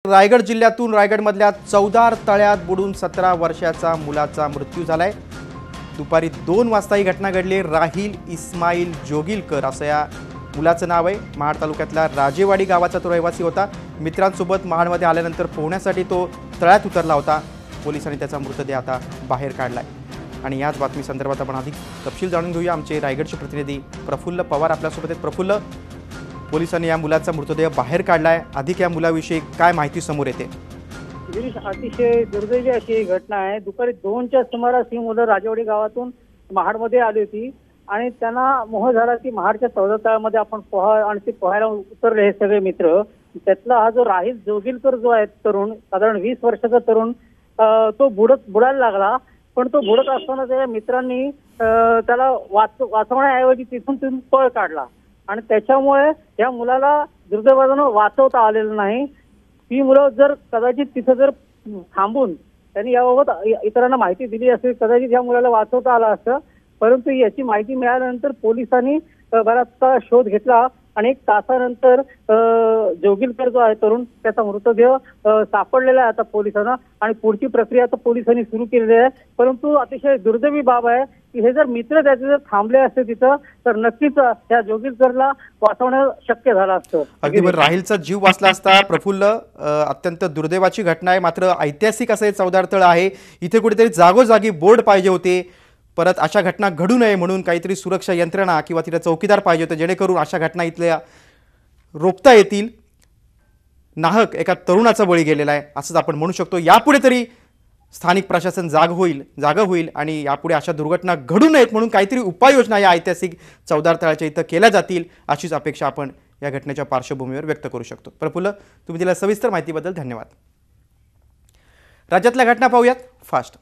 रायगड जिल्ह्यातून रायगडमधल्या चौदार तळ्यात बुडून 17 वर्षाचा मुलाचा मृत्यू झालाय। दुपारी 2 वाजता ही घटना घडली। राहिल इस्माईल जोगिलकर असं या मुलाचं नाव आहे। महाड तालुक्यातल्या राजेवाडी गावाचा तो रहिवासी होता। मित्रांसोबत महाडमध्ये आल्यानंतर पोहण्यासाठी तो तळ्यात उतरला होता। पोलिसांनी त्याचा मृतदेह आता बाहेर काढलाय आणि याच बातमी संदर्भात आपण अधिक तपशील जाणून घेऊया। आमचे रायगडचे प्रतिनिधी प्रफुल्ल पवार आपल्यासोबत आहेत। प्रफुल्ल, पोलिसांनी या मुलाचा मृतदेह बाहेर काढलाय, अधिक या मुलाविषयी काय माहिती समोर येते? अतिशय दुर्दैवी अशी घटना आहे। दुपारी 2च्या सुमारास ही मुलं राजेवाडी गावातून महाडमध्ये आली होती आणि त्यांना मोह झाला की महाडच्या 14 तळ्यामध्ये आपण ते पोहायला उतरले हे सगळे मित्र। त्यातला हा जो राहिल जोगिलकर जो आहे तरुण, साधारण 20 वर्षाचा तरुण, तो बुडायला लागला। पण तो बुडत असताना त्याच्या मित्रांनी त्याला वाचवण्याऐवजी तिथून पळ काढला आणि त्याच्यामुळे या मुलाला दुर्दैवानं वाचवता आलेलं नाही। ही मुलं जर कदाचित तिथं जर थांबून त्यांनी याबाबत इतरांना माहिती दिली असेल, कदाचित या मुलाला वाचवता आलं असतं। परंतु याची माहिती मिळाल्यानंतर पोलिसांनी बराचसा शोध घेतला आणि 1 तासानंतर जोगिलकर जो आहे तरुण, त्याचा मृतदेह सापडलेला आहे आता पोलिसांना आणि पुढची प्रक्रिया आता पोलिसांनी सुरू केलेली आहे। परंतु अतिशय दुर्दैवी बाब आहे की हे जर मित्र त्याचे जर थांबले असते तिथं तर नक्कीच त्या जोगिलकरला वाचवणं शक्य झालं असतं। अगदी बरं, राहिलचा जीव वाचला असता। प्रफुल्ल, अत्यंत दुर्दैवाची घटना आहे, मात्र ऐतिहासिक असं चौदार तळ आहे। इथे कुठेतरी जागोजागी बोर्ड पाहिजे होते, परत अशा घटना घडू नये म्हणून काहीतरी सुरक्षा यंत्रणा किंवा तिथे चौकीदार पाहिजे होते, जेणेकरून अशा घटना इथल्या रोखता येतील। नाहक एका तरुणाचा बळी गेलेला आहे असंच आपण म्हणू शकतो। यापुढे तरी स्थानिक प्रशासन जागं होईल आणि यापुढे अशा दुर्घटना घडू नयेत म्हणून काहीतरी उपाययोजना या ऐतिहासिक चौदार तळ्याच्या इथं केल्या जातील, अशीच अपेक्षा आपण या घटनेच्या पार्श्वभूमीवर व्यक्त करू शकतो। प्रफुल्ल, तुम्ही दिलेल्या सविस्तर माहितीबद्दल धन्यवाद। राज्यातल्या घटना पाहूयात फास्ट।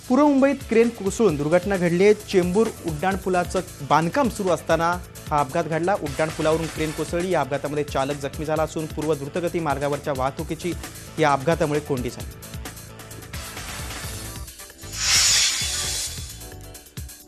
पूर्व मुंबईत क्रेन कोसळून दुर्घटना घडली आहे। चेंबूर उड्डाणपुलाचं बांधकाम सुरू असताना हा अपघात घडला। उड्डाणपुलावरून क्रेन कोसळली। या अपघातामध्ये चालक जखमी झाला असून पूर्व द्रुतगती मार्गावरच्या वाहतुकीची या अपघातामुळे कोंडी झाली।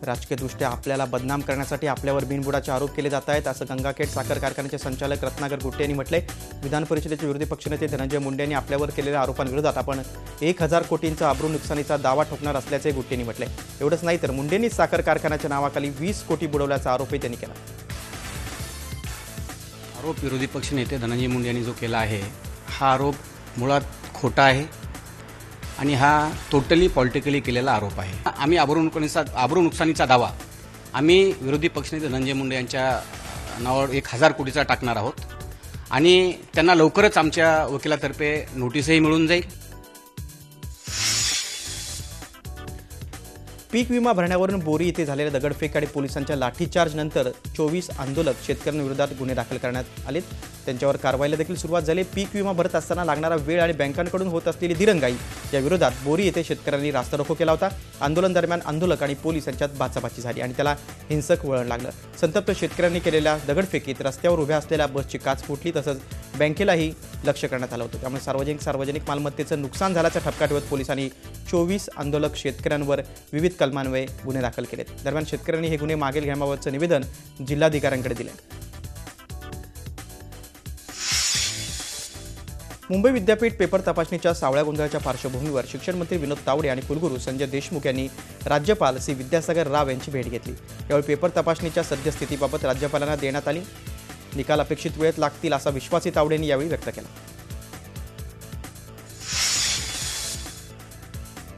राजकीयदृष्ट्या आपल्याला बदनाम करण्यासाठी आपल्यावर बिनबुडाचे आरोप केले जात आहेत असं गंगाखेड साखर कारखान्याचे संचालक रत्नाकर गुट्टे यांनी म्हटलंय। विधान परिषदेचे विरोधी पक्षनेते धनंजय मुंडे यांनी आपल्यावर केलेल्या आरोपांविरोधात आपण 1000 कोटींचा अब्रू नुकसानीचा दावा ठोकणार असल्याचे गुट्टे यांनी म्हटलंय। एवढंच नाही तर मुंडेंनी साखर कारखान्याच्या नावाखाली 20 कोटी बुडवल्याचा आरोपही त्यांनी केला। आरोप विरोधी पक्षनेते धनंजय मुंडे यांनी जो केला आहे हा आरोप मुळात खोटा आहे आणि हा टोटली पॉलिटिकली केलेला आरोप आहे। आम्ही अब्रू नुकसानीचा दावा आम्ही विरोधी पक्षनेते धनंजय मुंडे यांच्या नावावर 1000 कोटीचा टाकणार आहोत आणि त्यांना लवकरच आमच्या वकिलातर्फे नोटीसही मिळून जाईल। पीक विमा भरण्यावरून बोरी येथे झालेल्या दगडफेक आणि पोलिसांच्या लाठीचार्ज नंतर 24 आंदोलक शेतकऱ्यांविरोधात गुन्हे दाखल करण्यात आलेत। त्यांच्यावर कारवाईला देखील सुरुवात झाली। पीक विमा भरत असताना लागणारा वेळ आणि बँकांकडून होत असलेली दिरंगाई या विरोधात बोरी येथे शेतकऱ्यांनी रास्तारोको केला होता। आंदोलन दरम्यान आंदोलक आणि पोलीस यांच्यात बाचाबाची झाली आणि त्याला हिंसक वळण लागलं। संतप्त शेतकऱ्यांनी केलेल्या दगडफेकीत रस्त्यावर उभ्या असलेल्या बसची काच फुटली, तसंच बँकेलाही लक्ष्य करण्यात आलं होतं। त्यामुळे सार्वजनिक मालमत्तेचं नुकसान झाल्याचा ठपका ठेवत पोलिसांनी 24 आंदोलक शेतकऱ्यांवर विविध कलमान्वये गुन्हे दाखल केलेत। दरम्यान शेतकऱ्यांनी हे गुन्हे मागील घेण्याबाबतचं निवेदन जिल्हाधिकाऱ्यांकडे दिले। मुंबई विद्यापीठ पेपर तपासणीच्या सावळ्या गोंधळाच्या पार्श्वभूमीवर शिक्षण मंत्री विनोद तावडे आणि कुलगुरू संजय देशमुख यांनी राज्यपाल सी विद्यासागर राव यांची भेट घेतली। यावेळी पेपर तपासणीच्या सद्यस्थितीबाबत राज्यपालांना देण्यात आली निकाल अपेक्षित वेळेत लागतील असा विश्वासही तावडेंनी यावेळी व्यक्त केला।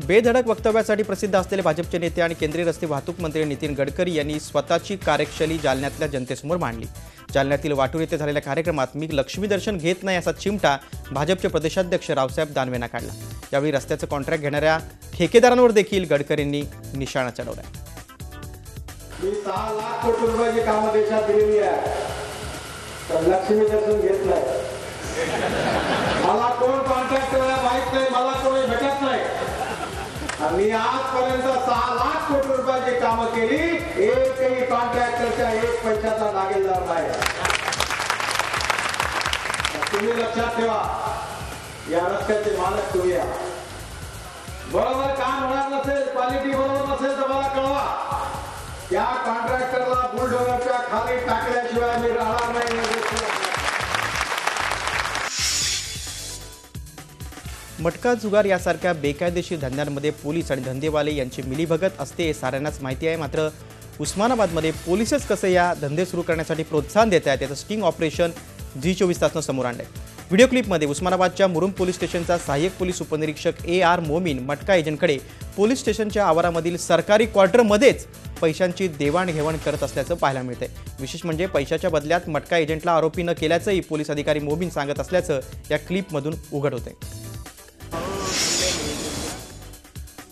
बेधडक वक्तव्यासाठी प्रसिद्ध असलेले भाजपचे नेते आणि केंद्रीय रस्ते वाहतूक मंत्री नितीन गडकरी यांनी स्वतःची कार्यशैली जालन्यातल्या जनतेसमोर मांडली। जालन्यातील वाटूर येथे झालेल्या कार्यक्रमात मी लक्ष्मी दर्शन घेत नाही असा चिमटा भाजपचे प्रदेशाध्यक्ष रावसाहेब दानवेंना काढला। यावेळी रस्त्याचं कॉन्ट्रॅक्ट घेणाऱ्या ठेकेदारांवर देखील गडकरींनी निशाणा चढवला। मी 6 लाख कोटी रुपयाची कामं देशात दिलेली आहे, तर लक्ष्मी दर्शन घेत नाही। मला कोण कॉन्ट्रॅक्टर माहित नाही, मला कोणी भेटत नाही। मी आजपर्यंत 6 लाख कोटी रुपयाची कामं केली, एकही कॉन्ट्रॅक्टरच्या 1 पैशाचा लागेलदार नाही। तुम्ही लक्षात ठेवा, या रस्त्याचे मालक तुम्ही आहात। बरोबर काम होणार नसेल, क्वालिटी बरोबर नसेल तर मला कळवा। त्या कॉन्ट्रॅक्टरला बुलडोझरच्या खाली टाकल्याशिवाय मी राहणार नाही। मटका जुगार यासारख्या बेकायदेशीर धंद्यांमध्ये पोलीस आणि धंदेवाले यांची मिलीभगत असते हे साऱ्यांनाच माहिती आहे. मात्र उस्मानाबादमध्ये पोलीसच कसे या धंदे सुरू करण्यासाठी प्रोत्साहन देत आहेत याचं स्टिंग ऑपरेशन झी24 तासनं समोर आणलंय. व्हिडिओ क्लिपमध्ये उस्मानाबादच्या मुरुम पोलीस स्टेशनचा सहाय्यक पोलीस उपनिरीक्षक AR मोमीन मटका एजंटकडे पोलीस स्टेशनच्या आवारामधील सरकारी क्वार्टरमध्येच पैशांची देवाणघेवाण करत असल्याचं पाहायला मिळतंय. विशेष म्हणजे पैशाच्या बदल्यात मटका एजंटला आरोपी न केल्याचंही पोलीस अधिकारी मोमीन सांगत असल्याचं या क्लिपमधून उघड होतंय.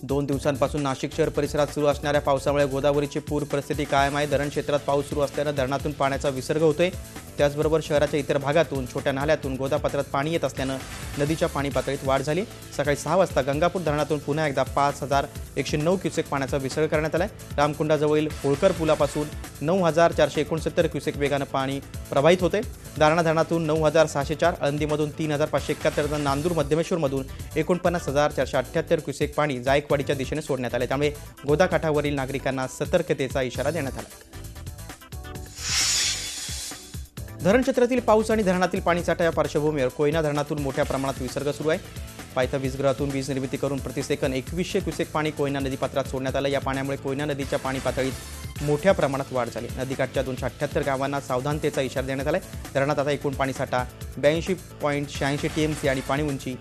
2 दिवसांपासून नाशिक शहर परिसरात सुरू असणाऱ्या पावसामुळे गोदावरीची पूर परिस्थिती कायम आहे. धरण क्षेत्रात पाऊस सुरू असल्यानं धरणातून पाण्याचा विसर्ग होतोय. त्याचबरोबर शहराच्या इतर भागातून छोट्या नाल्यातून गोदापात्रात पाणी येत असल्यानं नदीच्या पाणी पातळीत वाढ झाली. सकाळी 6 वाजता गंगापूर धरणातून पुन्हा एकदा 5109 क्युसेक पाण्याचा विसर्ग करण्यात आलाय. रामकुंडाजवळील होळकर पुलापासून 9469 क्युसेक वेगानं पाणी प्रवाहित होते. दारणा धरणातून 9604, आळंदीमधून 3571 तर नांदूर मध्यमेश्वरमधून 49,478 क्युसेक पाणी जायकवाडीच्या दिशेने सोडण्यात आले. त्यामुळे गोदाकाठावरील नागरिकांना सतर्कतेचा इशारा देण्यात आला. धरण क्षेत्रातील पाऊस आणि धरणातील पाणीसाठा या पार्श्वभूमीवर कोयना धरणातून मोठ्या प्रमाणात विसर्ग सुरू आहे. पायथा वीजगृहातून वीज निर्मिती करून प्रतिसेकंद 2100 क्युसेक पाणी कोयना नदीपात्रात सोडण्यात आलं. या पाण्यामुळे कोयना नदीच्या पाणी पातळीत मोठ्या प्रमाणात वाढ झाली. नदीकाठच्या 278 गावांना सावधानतेचा इशारा देण्यात आला. धरणात आता एकूण पाणीसाठा 82.86 TMC आणि पाणी उंची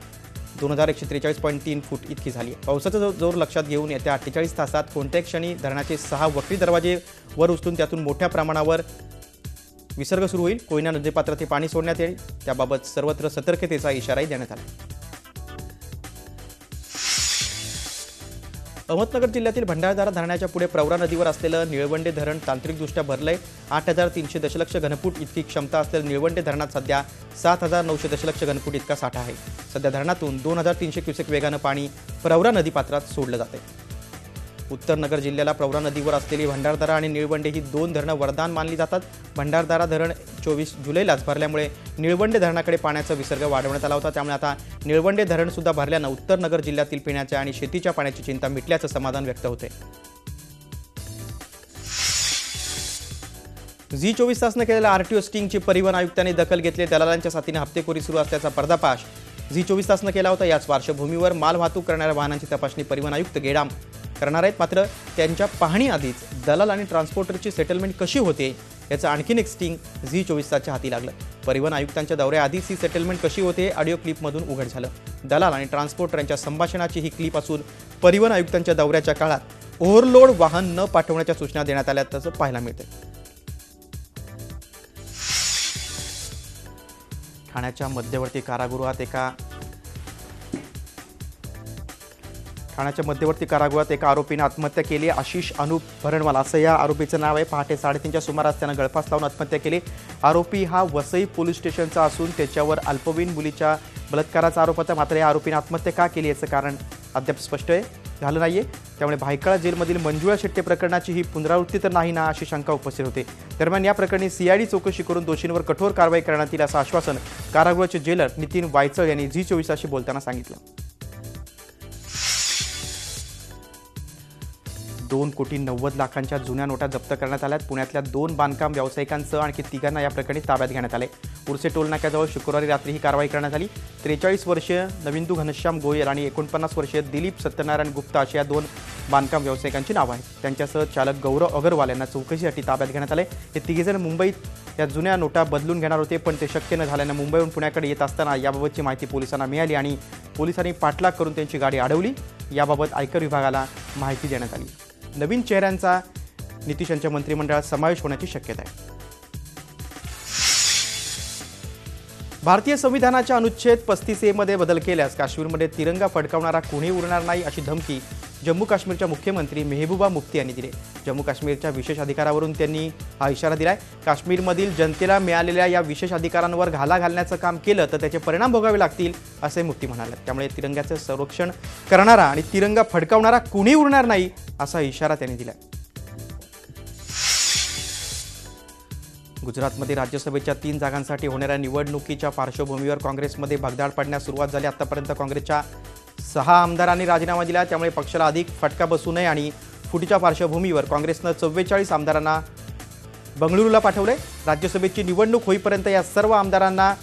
2143.3 फूट इतकी झाली आहे. पावसाचा जोर लक्षात घेऊन येत्या 48 तासात कोणत्याही क्षणी धरणाचे 6 वक्री दरवाजे वर उचलून त्यातून मोठ्या प्रमाणावर विसर्ग सुरू होईल. कोयना नदीपात्रात हे पाणी सोडण्यात येईल. त्याबाबत सर्वत्र सतर्कतेचा इशाराही देण्यात आला. अहमदनगर जिल्ह्यातील भंडारदरा धरणाच्या पुढे प्रवरा नदीवर असलेलं निळवंडे धरण तांत्रिकदृष्ट्या भरलंय. 8300 दशलक्ष घनफूट इतकी क्षमता असलेलं निळवंडे धरणात सध्या 7900 दशलक्ष घनफूट इतका साठा आहे. सध्या धरणातून 2300 क्युसेक वेगानं पाणी प्रवरा नदीपात्रात सोडलं जाते. उत्तर नगर जिल्ह्याला प्रवरा नदीवर असलेली भंडारदरा आणि निळवंडे ही 2 धरणं वरदान मानली जातात. भंडारदरा धरण 24 जुलैलाच भरल्यामुळे निळवंडे धरणाकडे पाण्याचा विसर्ग वाढवण्यात आला होता. त्यामुळे आता निळवंडे धरण सुद्धा भरल्यानं उत्तर नगर जिल्ह्यातील पिण्याच्या आणि शेतीच्या पाण्याची चिंता मिटल्याचं समाधान व्यक्त होते. झी24 तासनं केलेल्या RTO स्टिंगची परिवहन आयुक्तांनी दखल घेतली. दलालांच्या साथीने हप्तेखोरी सुरू असल्याचा पर्दाफाश झी24 तासनं केला होता. याच पार्श्वभूमीवर मालवाहतूक करणाऱ्या वाहनांची तपासणी परिवहन आयुक्त गेडाम करणार आहेत. मात्र त्यांच्या पाहणीआधीच दलाल आणि ट्रान्सपोर्टरची सेटलमेंट कशी होते याचं आणखीन एक स्टिंग झी24 तासच्या हाती लागलं. परिवहन आयुक्तांच्या दौऱ्याआधीच ही सेटलमेंट कशी होते ऑडिओ क्लिपमधून उघड झालं. दलाल आणि ट्रान्सपोर्टरांच्या संभाषणाची ही क्लिप असून परिवहन आयुक्तांच्या दौऱ्याच्या काळात ओव्हरलोड वाहन न पाठवण्याच्या सूचना देण्यात आल्या त्याचं पाहायला मिळतं. ठाण्याच्या मध्यवर्ती कारागृहात एका आरोपीने आत्महत्या केली. आशिष अनुप भरणवाल असं या आरोपीचं नाव आहे. पहाटे 3:30च्या सुमारास त्यानं गळफास लावून आत्महत्या केली. आरोपी हा वसई पोलीस स्टेशनचा असून त्याच्यावर अल्पवयीन मुलीच्या बलात्काराचा आरोप होता. मात्र या आरोपीने आत्महत्या का केली याचं कारण अद्याप स्पष्ट झालं नाहीये. त्यामुळे भायखळा जेलमधील मंजुळा शेट्टे प्रकरणाची ही पुनरावृत्ती तर नाही ना अशी शंका उपस्थित होते. दरम्यान या प्रकरणी CID चौकशी करून दोषींवर कठोर कारवाई करण्यात येईल असं आश्वासन कारागृहाचे जेलर नितीन वायचळ यांनी झी24 तासशी बोलताना सांगितलं. 2,90,00,000च्या जुन्या नोटा जप्त करण्यात आल्यात. पुण्यातल्या 2 बांधकाम व्यावसायिकांसह आणखी 3 या प्रकरणी ताब्यात घेण्यात आले. उर्से टोल नाक्याजवळ शुक्रवारी रात्री ही कारवाई करण्यात आली. 43 वर्षीय नविंदू घनश्याम गोयल आणि 49 वर्षीय दिलीप सत्यनारायण गुप्ता अशी या 2 बांधकाम व्यावसायिकांची नावं आहेत. त्यांच्यासह चालक गौरव अगरवाल यांना चौकशीसाठी ताब्यात घेण्यात आले. हे 3 मुंबईत या जुन्या नोटा बदलून घेणार होते, पण ते शक्य न झाल्यानं मुंबईहून पुण्याकडे येत असताना याबाबतची माहिती पोलिसांना मिळाली आणि पोलिसांनी पाठलाग करून त्यांची गाडी अडवली. याबाबत आयकर विभागाला माहिती देण्यात आली. नवीन चेहऱ्यांचा नितीश यांच्या मंत्रिमंडळात समावेश होण्याची शक्यता आहे. भारतीय संविधानाच्या अनुच्छेद 35A मध्ये बदल केल्यास काश्मीरमध्ये तिरंगा फडकावणारा कोणी उरणार नाही अशी धमकी जम्मू काश्मीरच्या मुख्यमंत्री मेहबूबा मुफ्ती यांनी दिली. जम्मू काश्मीरच्या विशेष अधिकारावरून त्यांनी हा इशारा दिलाय. काश्मीरमधील जनतेला मिळालेल्या या विशेष अधिकारांवर घाला घालण्याचं काम केलं तर त्याचे परिणाम भोगावे लागतील असे मुफ्ती म्हणाले. त्यामुळे तिरंग्याचं संरक्षण करणारा आणि तिरंगा फडकावणारा कोणी उरणार नाही असा इशारा त्यांनी दिलाय. गुजरातमध्ये राज्यसभेच्या 3 जागांसाठी होणाऱ्या निवडणुकीच्या पार्श्वभूमीवर काँग्रेसमध्ये भगदाड पडण्यास सुरुवात झाली. आतापर्यंत काँग्रेसच्या 6 आमदारांनी राजीनामा दिला. त्यामुळे पक्षाला अधिक फटका बसू नये आणि फुटीच्या पार्श्वभूमीवर काँग्रेसनं 44 आमदारांना बंगळुरूला पाठवले. राज्यसभेची निवडणूक होईपर्यंत या सर्व आमदारांना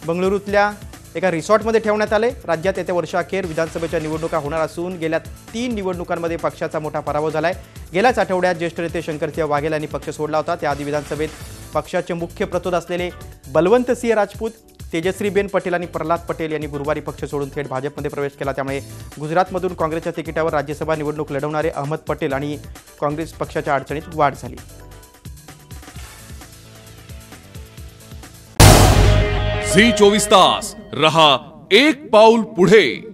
बंगळुरूतल्या एका रिसॉर्टमध्ये ठेवण्यात आले. राज्यात येत्या वर्षाअखेर विधानसभेच्या निवडणुका होणार असून गेल्या 3 निवडणुकांमध्ये पक्षाचा मोठा पराभव झालाय. गेल्याच आठवड्यात ज्येष्ठ नेते शंकरसिंह वाघेला यांनी पक्ष सोडला होता. त्याआधी विधानसभेत पक्षाचे मुख्य प्रतोद असलेले बलवंतसिंह राजपूत, तेजश्रीबेन पटेल आणि प्रल्हाद पटेल यांनी गुरुवारी पक्ष सोडून थेट भाजपमध्ये प्रवेश केला. त्यामुळे गुजरातमधून काँग्रेसच्या तिकिटावर राज्यसभा निवडणूक लढवणारे अहमद पटेल आणि काँग्रेस पक्षाच्या अडचणीत वाढ झाली. झी 24 तास रहा एक पाऊल पुढे.